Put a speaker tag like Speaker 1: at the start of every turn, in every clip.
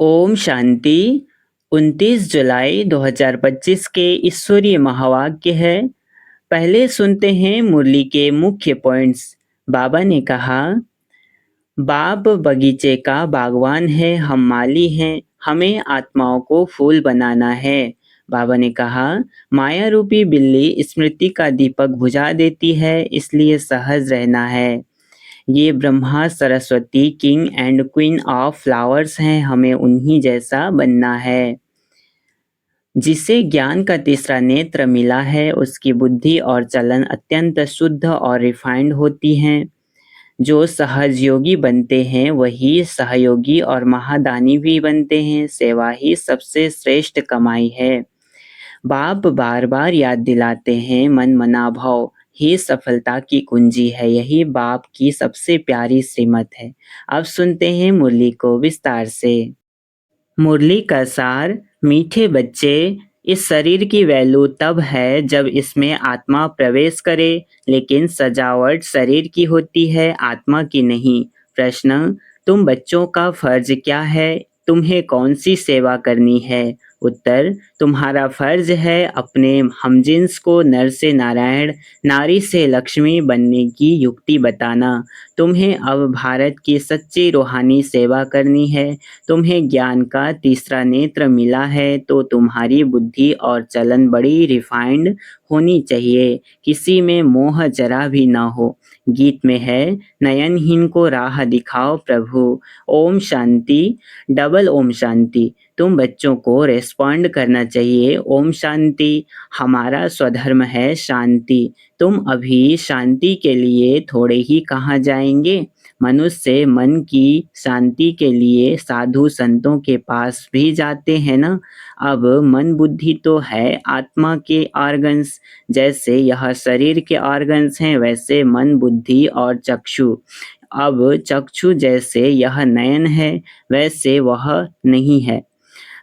Speaker 1: ओम शांति। 29 जुलाई 2025 के ईश्वरीय महावाक्य है। पहले सुनते हैं मुरली के मुख्य पॉइंट्स। बाबा ने कहा, बाप बगीचे का बागवान है, हम माली हैं, हमें आत्माओं को फूल बनाना है। बाबा ने कहा, माया रूपी बिल्ली स्मृति का दीपक बुझा देती है, इसलिए सहज रहना है। ये Brahma Saraswati king and queen of flowers हैं, हमें उन्हीं जैसा बनना है। जिसे ज्ञान का तीसरा नेत्र मिला है, उसकी बुद्धि और चलन अत्यंत शुद्ध और रिफाइंड होती हैं। जो सहज योगी बनते हैं वही सहयोगी और महादानी भी बनते हैं। सेवा ही सबसे श्रेष्ठ कमाई है। बाप बार बार याद दिलाते हैं, मन मना भाव ही सफलता की कुंजी है। यही बाप की सबसे प्यारी श्रीमत है। अब सुनते हैं मुरली को विस्तार से। मुरली का सार। मीठे बच्चे, इस शरीर की वैल्यू तब है जब इसमें आत्मा प्रवेश करे, लेकिन सजावट शरीर की होती है, आत्मा की नहीं। प्रश्न, तुम बच्चों का फर्ज क्या है? तुम्हें कौन सी सेवा करनी है? उत्तर, तुम्हारा फर्ज है अपने हमजिन्स को नर से नारायण, नारी से लक्ष्मी बनने की युक्ति बताना। तुम्हें अब भारत की सच्ची रूहानी सेवा करनी है। तुम्हें ज्ञान का तीसरा नेत्र मिला है तो तुम्हारी बुद्धि और चलन बड़ी रिफाइंड होनी चाहिए। किसी में मोह जरा भी ना हो। गीत में है, नयनहीन को राह दिखाओ प्रभु। ओम शांति। डबल ओम शांति। तुम बच्चों को रेस्पॉन्ड करना चाहिए। ओम शांति। हमारा स्वधर्म है शांति। तुम अभी शांति के लिए थोड़े ही कहाँ जाएंगे। मनुष्य मन की शांति के लिए साधु संतों के पास भी जाते हैं ना। अब मन बुद्धि तो है आत्मा के ऑर्गन्स। जैसे यह शरीर के ऑर्गन्स हैं, वैसे मन बुद्धि और चक्षु। अब चक्षु जैसे यह नयन है, वैसे वह नहीं है।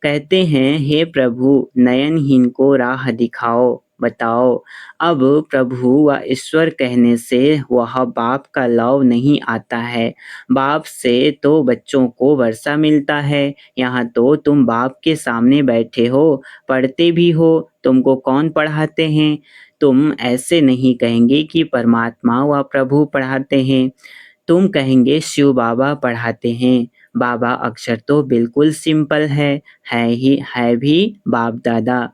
Speaker 1: कहते हैं, हे प्रभु, नयनहीन को राह दिखाओ, बताओ। अब प्रभु व ईश्वर कहने से वह बाप का लव नहीं आता है। बाप से तो बच्चों को वर्षा मिलता है। यहाँ तो तुम बाप के सामने बैठे हो, पढ़ते भी हो। तुमको कौन पढ़ाते हैं? तुम ऐसे नहीं कहेंगे कि परमात्मा व प्रभु पढ़ाते हैं। तुम कहेंगे शिव बाबा पढ़ाते हैं। बाबा अक्षर तो बिल्कुल सिंपल है भी बाप दादा।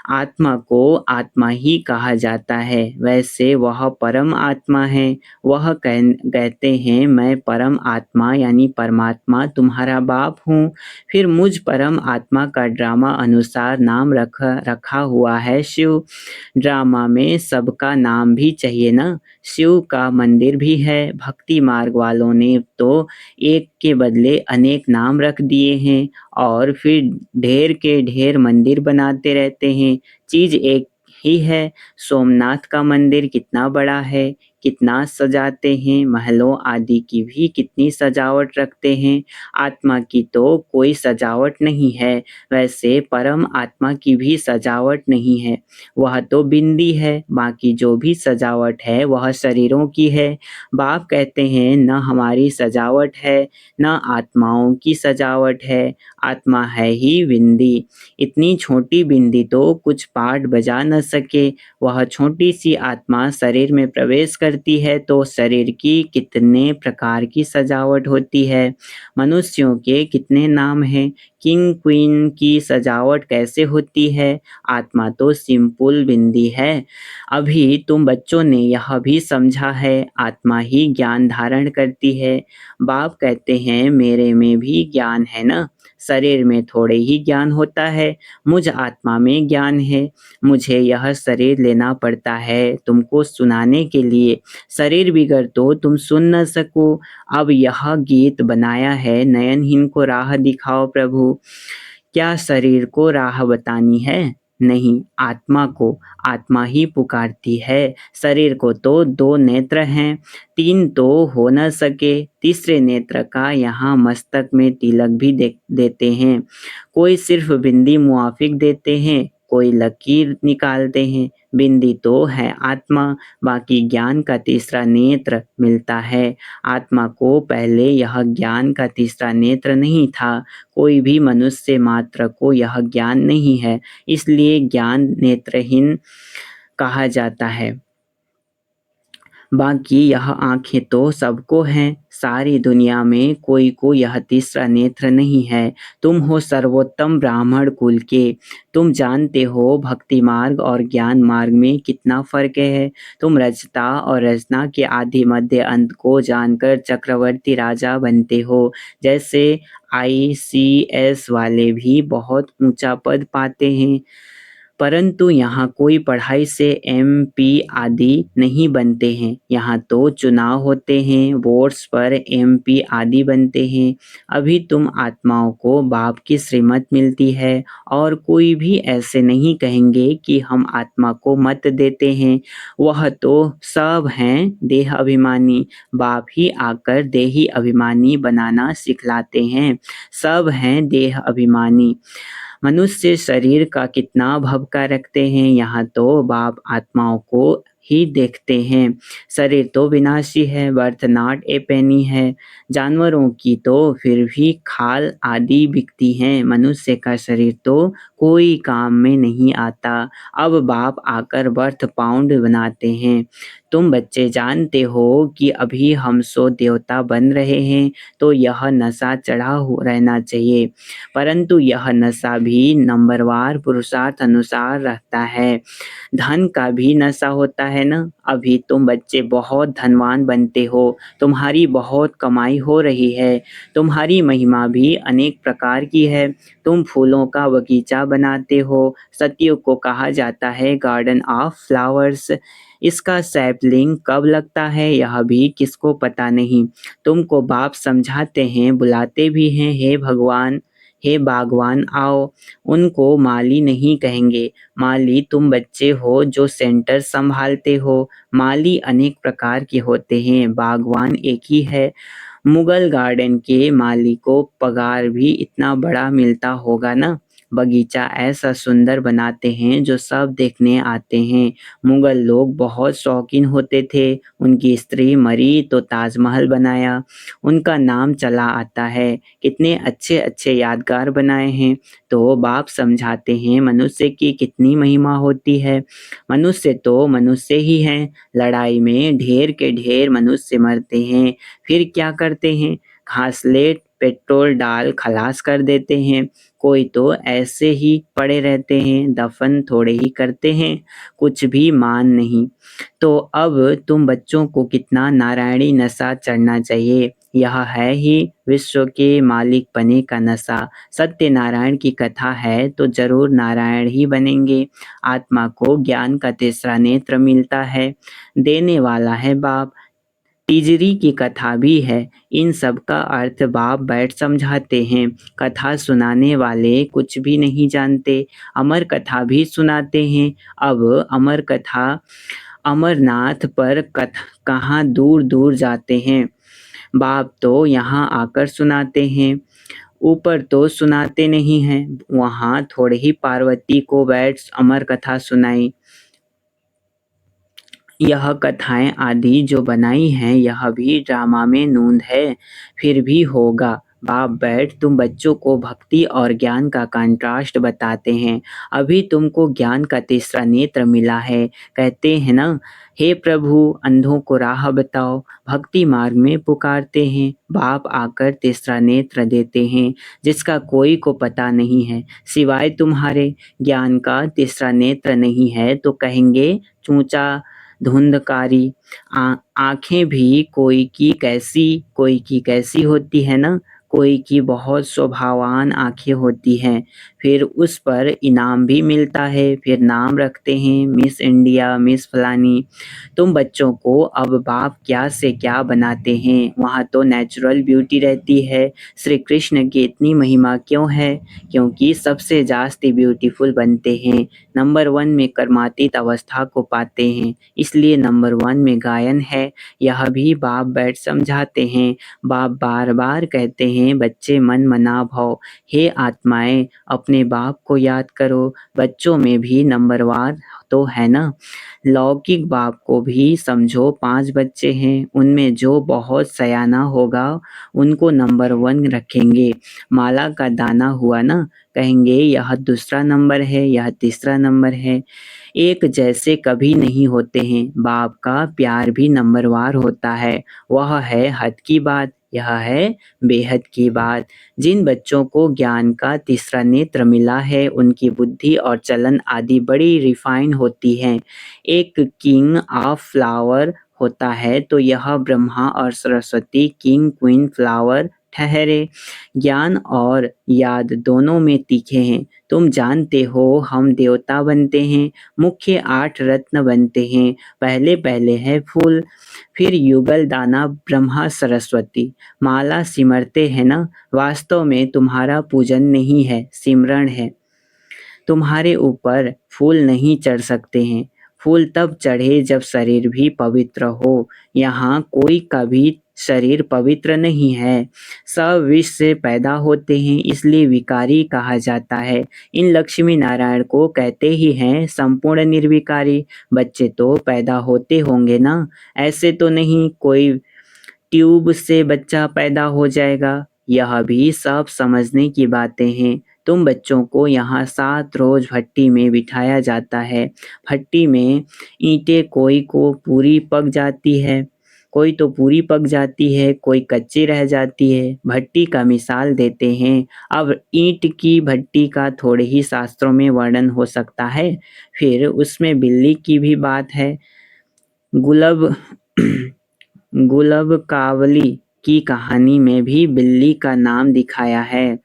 Speaker 1: आत्मा को आत्मा ही कहा जाता है, वैसे वह परम आत्मा है। वह कहते हैं, मैं परम आत्मा यानी परमात्मा तुम्हारा बाप हूँ। फिर मुझ परम आत्मा का ड्रामा अनुसार नाम रखा हुआ है शिव। ड्रामा में सबका नाम भी चाहिए ना। शिव का मंदिर भी है। भक्ति मार्ग वालों ने तो एक के बदले अनेक नाम रख दिए हैं और फिर ढेर के ढेर मंदिर बनाते रहते हैं। चीज एक ही है। सोमनाथ का मंदिर कितना बड़ा है, कितना सजाते हैं, महलों आदि की भी कितनी सजावट रखते हैं। आत्मा की तो कोई सजावट नहीं है, वैसे परम आत्मा की भी सजावट नहीं है। वह तो बिंदी है, बाकी जो भी सजावट है वह शरीरों की है। बाप कहते हैं, न हमारी सजावट है, न आत्माओं की सजावट है। आत्मा है ही बिंदी। इतनी छोटी बिंदी तो कुछ पाठ बजा न सके। वह छोटी सी आत्मा शरीर में प्रवेश करती है तो शरीर की कितने प्रकार की सजावट होती है। मनुष्यों के कितने नाम हैं। किंग क्वीन की सजावट कैसे होती है। आत्मा तो सिंपल बिंदी है। अभी तुम बच्चों ने यह भी समझा है, आत्मा ही ज्ञान धारण करती है। बाप कहते हैं, मेरे में भी ज्ञान है ना। शरीर में थोड़े ही ज्ञान होता है, मुझ आत्मा में ज्ञान है। मुझे यह शरीर लेना पड़ता है तुमको सुनाने के लिए। शरीर बिगड़ तो तुम सुन न सको। अब यह गीत बनाया है, नयनहीन को राह दिखाओ प्रभु। क्या शरीर को राह बतानी है? नहीं, आत्मा को। आत्मा ही पुकारती है। शरीर को तो दो नेत्र हैं, तीन तो हो न सके। तीसरे नेत्र का यहाँ मस्तक में तिलक भी देते हैं। कोई सिर्फ बिंदी मुआफिक देते हैं, कोई लकीर निकालते हैं। बिंदी तो है आत्मा, बाकी ज्ञान का तीसरा नेत्र मिलता है। आत्मा को पहले यह ज्ञान का तीसरा नेत्र नहीं था। कोई भी मनुष्य मात्र को यह ज्ञान नहीं है, इसलिए ज्ञान नेत्रहीन कहा जाता है। बाकी यह आँखें तो सबको हैं, सारी दुनिया में कोई को यह तीसरा नेत्र नहीं है। तुम हो सर्वोत्तम ब्राह्मण कुल के, तुम जानते हो भक्ति मार्ग और ज्ञान मार्ग में कितना फर्क है। तुम रचता और रचना के आदि मध्य अंत को जानकर चक्रवर्ती राजा बनते हो। जैसे ICS वाले भी बहुत ऊंचा पद पाते हैं, परंतु यहाँ कोई पढ़ाई से MP आदि नहीं बनते हैं। यहाँ तो चुनाव होते हैं, वोट्स पर MP आदि बनते हैं। अभी तुम आत्माओं को बाप की श्रीमत मिलती है, और कोई भी ऐसे नहीं कहेंगे कि हम आत्मा को मत देते हैं। वह तो सब हैं देह अभिमानी, बाप ही आकर देही अभिमानी बनाना सिखलाते हैं। सब हैं देह अभिमानी। मनुष्य शरीर का कितना भवका रखते हैं, यहाँ तो बाप आत्माओं को ही देखते हैं। शरीर तो विनाशी है, वर्थ नॉट ए पेनी है। जानवरों की तो फिर भी खाल आदि बिकती हैं, मनुष्य का शरीर तो कोई काम में नहीं आता। अब बाप आकर वर्थ पाउंड बनाते हैं। तुम बच्चे जानते हो कि अभी हम 100 देवता बन रहे हैं, तो यह नशा चढ़ा रहना चाहिए, परंतु यह नशा भी नंबरवार पुरुषार्थ अनुसार रहता है। धन का भी नशा होता है ना। अभी तुम बच्चे बहुत धनवान बनते हो, तुम्हारी बहुत कमाई हो रही है, तुम्हारी महिमा भी अनेक प्रकार की है। तुम फूलों का बगीचा बनाते हो, सत्युग को कहा जाता है गार्डन ऑफ फ्लावर्स। इसका सैपलिंग कब लगता है यह भी किसको पता नहीं। तुमको बाप समझाते हैं, बुलाते भी हैं, हे भगवान, हे बागवान आओ। उनको माली नहीं कहेंगे, माली तुम बच्चे हो जो सेंटर संभालते हो। माली अनेक प्रकार के होते हैं, बागवान एक ही है। मुगल गार्डन के माली को पगार भी इतना बड़ा मिलता होगा ना। बगीचा ऐसा सुंदर बनाते हैं जो सब देखने आते हैं। मुगल लोग बहुत शौकीन होते थे, उनकी स्त्री मरी तो ताजमहल बनाया, उनका नाम चला आता है। कितने अच्छे अच्छे यादगार बनाए हैं। तो बाप समझाते हैं मनुष्य की कितनी महिमा होती है। मनुष्य तो मनुष्य ही हैं, लड़ाई में ढेर के ढेर मनुष्य मरते हैं, फिर क्या करते हैं, घासलेट पेट्रोल डाल खलास कर देते हैं। कोई तो ऐसे ही पड़े रहते हैं, दफन थोड़े ही करते हैं, कुछ भी मान नहीं। तो अब तुम बच्चों को कितना नारायणी नशा चढ़ना चाहिए। यह है ही विश्व के मालिक बने का नशा। सत्यनारायण की कथा है तो जरूर नारायण ही बनेंगे। आत्मा को ज्ञान का तीसरा नेत्र मिलता है, देने वाला है बाप। तिजरी की कथा भी है। इन सब का अर्थ बाप बैठ समझाते हैं। कथा सुनाने वाले कुछ भी नहीं जानते, अमर कथा भी सुनाते हैं। अब अमर कथा अमरनाथ पर कथा कहाँ दूर दूर जाते हैं, बाप तो यहाँ आकर सुनाते हैं। ऊपर तो सुनाते नहीं हैं, वहाँ थोड़े ही पार्वती को बैठ अमर कथा सुनाई। यह कथाएं आदि जो बनाई हैं यह भी ड्रामा में नूंद है, फिर भी होगा। बाप बैठ तुम बच्चों को भक्ति और ज्ञान का कंट्रास्ट बताते हैं। अभी तुमको ज्ञान का तीसरा नेत्र मिला है, कहते हैं ना, हे प्रभु अंधों को राह बताओ। भक्ति मार्ग में पुकारते हैं, बाप आकर तीसरा नेत्र देते हैं, जिसका कोई को पता नहीं है सिवाय तुम्हारे। ज्ञान का तीसरा नेत्र नहीं है तो कहेंगे चूचा धुंधकारी। आंखें भी कोई की कैसी होती है ना, कोई की बहुत शोभावान आंखें होती हैं, फिर उस पर इनाम भी मिलता है, फिर नाम रखते हैं मिस इंडिया, मिस फलानी। तुम बच्चों को अब बाप क्या से क्या बनाते हैं, वहाँ तो नेचुरल ब्यूटी रहती है। श्री कृष्ण की इतनी महिमा क्यों है, क्योंकि सबसे जास्ती ब्यूटीफुल बनते हैं। नंबर 1 में कर्मातीत अवस्था को पाते हैं, इसलिए नंबर 1 में गायन है। यह भी बाप बैठ समझाते हैं। बाप बार बार कहते हैं हैं बच्चे मन मना भव, हे आत्माएं अपने बाप को याद करो, बच्चों में भी नंबरवार तो है ना। लौकिक बाप को भी समझो, 5 बच्चे हैं, उनमें जो बहुत सयाना होगा उनको नंबर 1 रखेंगे। माला का दाना हुआ ना, कहेंगे यह दूसरा नंबर है, यह तीसरा नंबर है। एक जैसे कभी नहीं होते हैं, बाप का प्यार भी नंबरवार होता है। वह है हद की बात, यह है बेहद की बात। जिन बच्चों को ज्ञान का तीसरा नेत्र मिला है, उनकी बुद्धि और चलन आदि बड़ी रिफाइन होती है। एक किंग ऑफ फ्लावर होता है तो यह ब्रह्मा और सरस्वती किंग क्वीन फ्लावर ठहरे। ज्ञान और याद दोनों में तीखे हैं। तुम जानते हो हम देवता बनते हैं, मुख्य 8 रत्न बनते हैं। पहले पहले है फूल, फिर युगल दाना ब्रह्मा सरस्वती। माला सिमरते हैं ना, वास्तव में तुम्हारा पूजन नहीं है, सिमरण है। तुम्हारे ऊपर फूल नहीं चढ़ सकते हैं। फूल तब चढ़े जब शरीर भी पवित्र हो। यहाँ कोई का भी शरीर पवित्र नहीं है। सब विष से पैदा होते हैं, इसलिए विकारी कहा जाता है। इन लक्ष्मी नारायण को कहते ही हैं संपूर्ण निर्विकारी। बच्चे तो पैदा होते होंगे ना, ऐसे तो नहीं कोई ट्यूब से बच्चा पैदा हो जाएगा। यह भी सब समझने की बातें हैं। तुम बच्चों को यहाँ 7 रोज भट्टी में बिठाया जाता है। भट्टी में ईंटें कोई को पूरी पक जाती है, कोई तो पूरी पक जाती है, कोई कच्ची रह जाती है। भट्टी का मिसाल देते हैं। अब ईंट की भट्टी का थोड़े ही शास्त्रों में वर्णन हो सकता है। फिर उसमें बिल्ली की भी बात है। गुलब गुलबकावली की कहानी में भी बिल्ली का नाम दिखाया है।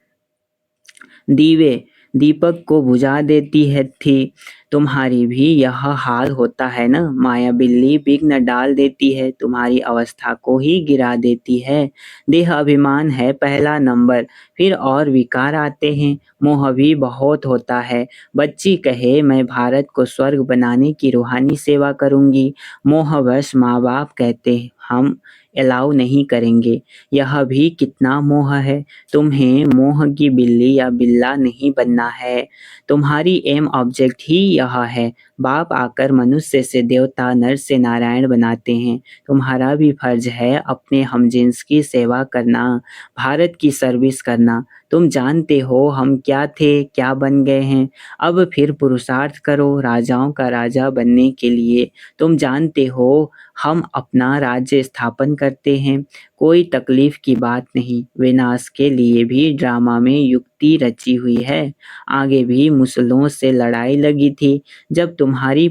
Speaker 1: दीवे दीपक को बुझा देती है थी। तुम्हारी भी यह हाल होता है ना। माया बिल्ली विघ्न डाल देती है, तुम्हारी अवस्था को ही गिरा देती है। देह अभिमान है पहला नंबर, फिर और विकार आते हैं। मोह भी बहुत होता है। बच्ची कहे मैं भारत को स्वर्ग बनाने की रूहानी सेवा करूंगी। मोहवश माँ बाप कहते हम अलाउ नहीं करेंगे। यह भी कितना मोह है। तुम्हें मोह की बिल्ली या बिल्ला नहीं बनना है। तुम्हारी एम ऑब्जेक्ट ही यह है। बाप आकर मनुष्य से देवता, नर से नारायण बनाते हैं। तुम्हारा भी फर्ज है अपने हमजिन्स की सेवा करना, भारत की सर्विस करना। तुम जानते हो हम क्या थे, क्या बन गए हैं। अब फिर पुरुषार्थ करो राजाओं का राजा बनने के लिए। तुम जानते हो हम अपना राज्य स्थापन करते हैं। कोई तकलीफ की बात नहीं। विनाश के लिए भी ड्रामा में युक्ति रची हुई है। आगे भी मुसलों से लड़ाई लगी थी। जब तुम्हारी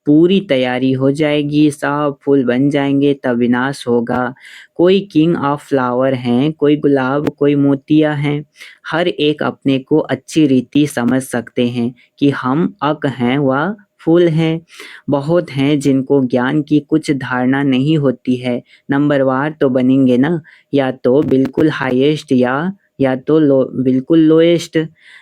Speaker 1: पूरी तैयारी हो जाएगी, सब फूल बन जाएंगे, तब विनाश होगा। कोई किंग ऑफ फ्लावर हैं, कोई गुलाब, कोई मोतिया हैं। हर एक अपने को अच्छी रीति समझ सकते हैं कि हम अक हैं व फूल हैं। बहुत हैं जिनको ज्ञान की कुछ धारणा नहीं होती है। नंबरवार तो बनेंगे ना, या तो बिल्कुल हाईएस्ट या तो बिल्कुल लोएस्ट।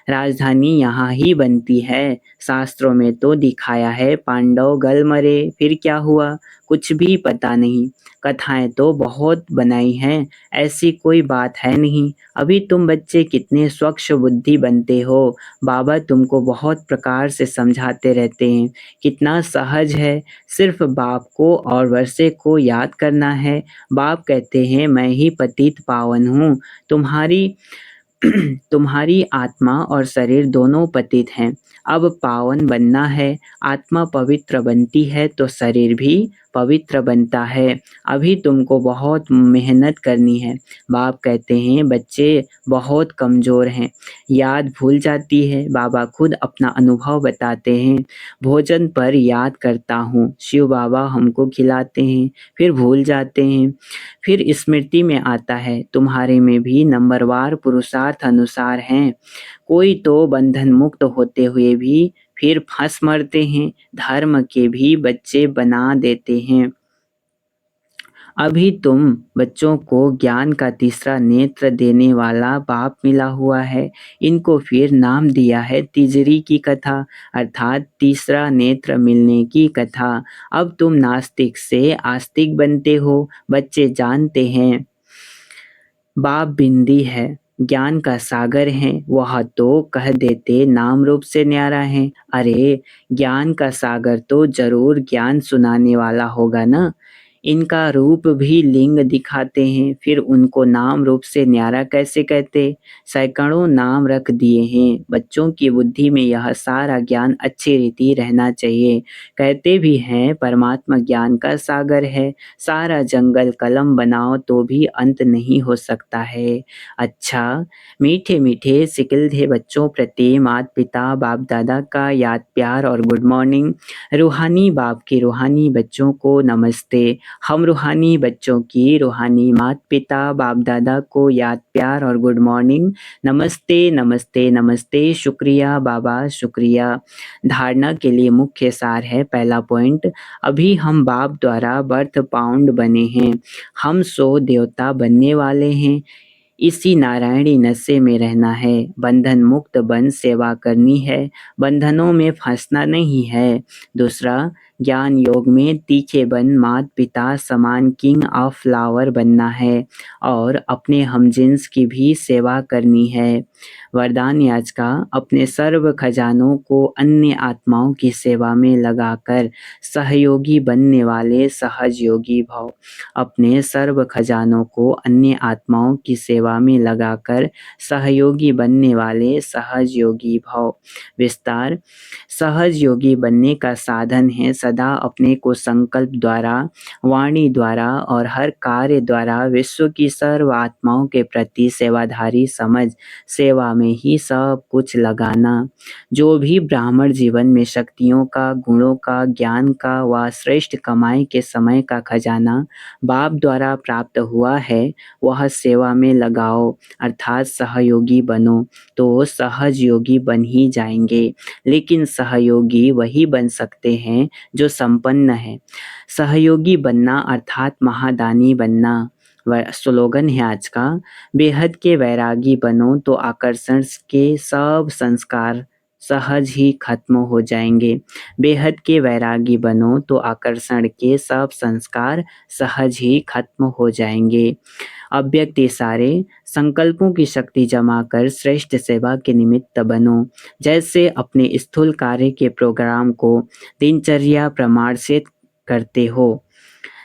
Speaker 1: राजधानी यहाँ ही बनती है। शास्त्रों में तो दिखाया है पांडव गल मरे, फिर क्या हुआ कुछ भी पता नहीं। कथाएं तो बहुत बनाई हैं, ऐसी कोई बात है नहीं। अभी तुम बच्चे कितने स्वच्छ बुद्धि बनते हो। बाबा तुमको बहुत प्रकार से समझाते रहते हैं। कितना सहज है, सिर्फ बाप को और वर्षे को याद करना है। बाप कहते हैं मैं ही पतित पावन हूँ। तुम्हारी तुम्हारी आत्मा और शरीर दोनों पतित हैं। अब पावन बनना है। आत्मा पवित्र बनती है तो शरीर भी पवित्र बनता है। अभी तुमको बहुत मेहनत करनी है। बाप कहते हैं बच्चे बहुत कमज़ोर हैं, याद भूल जाती है। बाबा खुद अपना अनुभव बताते हैं। भोजन पर याद करता हूँ, शिव बाबा हमको खिलाते हैं, फिर भूल जाते हैं, फिर स्मृति में आता है। तुम्हारे में भी नंबरवार पुरुषार्थ अनुसार हैं। कोई तो बंधन मुक्त होते हुए भी फिर फंस मरते हैं। धर्म के भी बच्चे बना देते हैं। अभी तुम बच्चों को ज्ञान का तीसरा नेत्र देने वाला बाप मिला हुआ है। इनको फिर नाम दिया है तिजरी की कथा, अर्थात तीसरा नेत्र मिलने की कथा। अब तुम नास्तिक से आस्तिक बनते हो। बच्चे जानते हैं बाप बिंदी है, ज्ञान का सागर है, वह तो कह देते नाम रूप से न्यारा है। अरे ज्ञान का सागर तो जरूर ज्ञान सुनाने वाला होगा ना। इनका रूप भी लिंग दिखाते हैं, फिर उनको नाम रूप से न्यारा कैसे कहते? सैकड़ों नाम रख दिए हैं। बच्चों की बुद्धि में यह सारा ज्ञान अच्छी रीति रहना चाहिए। कहते भी हैं परमात्मा ज्ञान का सागर है, सारा जंगल कलम बनाओ तो भी अंत नहीं हो सकता है। अच्छा, मीठे मीठे सिकिलधे बच्चों प्रति माता पिता बाप दादा का याद प्यार और गुड मॉर्निंग। रूहानी बाप की रूहानी बच्चों को नमस्ते। हम रूहानी बच्चों की रूहानी माता पिता बाप दादा को याद प्यार और गुड मॉर्निंग। नमस्ते नमस्ते नमस्ते, शुक्रिया बाबा शुक्रिया। धारणा के लिए मुख्य सार है। पहला पॉइंट, अभी हम बाप द्वारा बर्थ पाउंड बने हैं, हम सो देवता बनने वाले हैं। इसी नारायणी नशे में रहना है, बंधन मुक्त बन सेवा करनी है, बंधनों में फंसना नहीं है। दूसरा, ज्ञान योग में तीखे बन मात पिता समान किंग ऑफ फ्लावर बनना है और अपने हमजिन्स की भी सेवा करनी है। वरदान याच का, अपने सर्व खजानों को अन्य आत्माओं की सेवा में लगाकर सहयोगी बनने वाले सहज योगी भव। अपने सर्व खजानों को अन्य आत्माओं की सेवा में लगाकर सहयोगी बनने वाले सहज योगी भव। विस्तार, सहज योगी बनने का साधन है सदा अपने को संकल्प द्वारा, वाणी द्वारा और हर कार्य द्वारा विश्व की सर्व आत्माओं के प्रति सेवाधारी समझ सेवा में ही सब कुछ लगाना। जो भी ब्राह्मण जीवन में शक्तियों का, गुणों का, ज्ञान का व श्रेष्ठ कमाई के समय का खजाना बाप द्वारा प्राप्त हुआ है, वह सेवा में लगाओ अर्थात सहयोगी बनो, तो सहज योगी बन ही जाएंगे। लेकिन सहयोगी वही बन सकते हैं जो संपन्न है। सहयोगी बनना अर्थात महादानी बनना। स्लोगन है आज का, बेहद के वैरागी बनो तो आकर्षण के सब संस्कार सहज ही खत्म हो जाएंगे। बेहद के वैरागी बनो तो आकर्षण के सब संस्कार सहज ही खत्म हो जाएंगे। अव्यक्त इशारे, संकल्पों की शक्ति जमा कर श्रेष्ठ सेवा के निमित्त बनो। जैसे अपने स्थूल कार्य के प्रोग्राम को दिनचर्या प्रमाण से करते हो,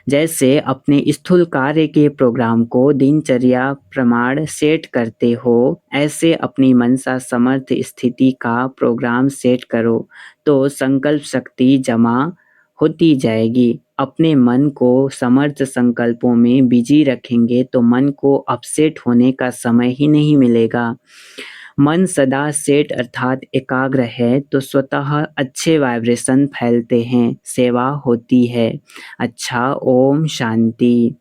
Speaker 1: जैसे अपने स्थूल कार्य के प्रोग्राम को दिनचर्या प्रमाण सेट करते हो, ऐसे अपनी मनसा समर्थ स्थिति का प्रोग्राम सेट करो तो संकल्प शक्ति जमा होती जाएगी। अपने मन को समर्थ संकल्पों में बिजी रखेंगे तो मन को अपसेट होने का समय ही नहीं मिलेगा। मन सदा सेट अर्थात एकाग्र है तो स्वतः अच्छे वाइब्रेशन फैलते हैं, सेवा होती है। अच्छा, ओम शांति।